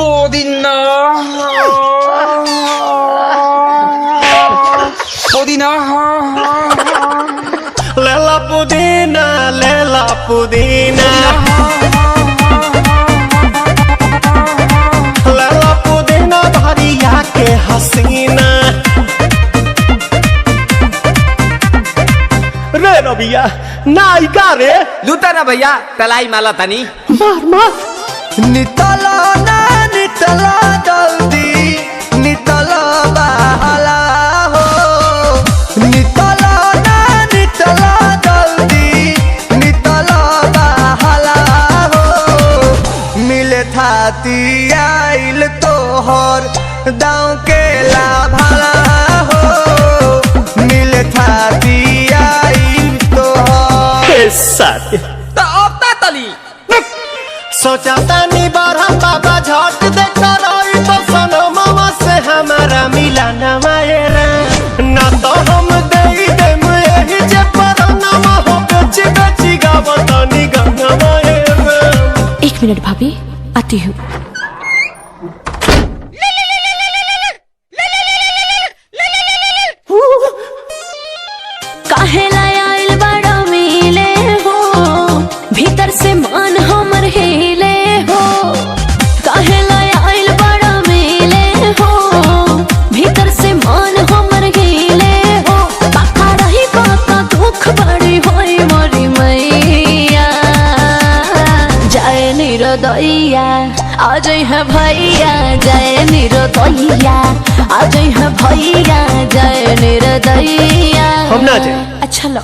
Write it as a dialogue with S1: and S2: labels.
S1: पुदीना पुदीना
S2: लेला पुदीना लेला पुदीना लेला पुदीना भरिया के हसीना रे रबिया नायिका रे
S3: लूटा ना भैया तलाई माला तनी
S2: मार मार
S4: नितला ना नितला जल्दी नितला बहला हो नितला ना नितला जल्दी नितला बहला हो मिले थाती आइल तोहर दाँव के लाभला हो मिले थाती आइल तोहर
S2: साथी
S3: तो अब ता तली
S2: सोचा तानी बरहम बाबा झट देखता रही तो सनो मामा से हमारा मिला न मायरा ना तो हम दे देम यही जे पर नामा हो बेची बेची गावतानी गंगा मायरा
S5: 1 मिनट भाभी आती हूँ। काहेला आइल बड़ा मिले हो भीतर से मन हमर हिले हो काहेला आइल बड़ा मिले हो भीतर से मन हमर हिले हो पक्का रही बात दुख बड़ी होई मोरी मैया जय निरोदैया आज है भैया जय निरोदैया आज है भैया जय निरोदैया
S2: हम ना जाए
S5: अच्छा लो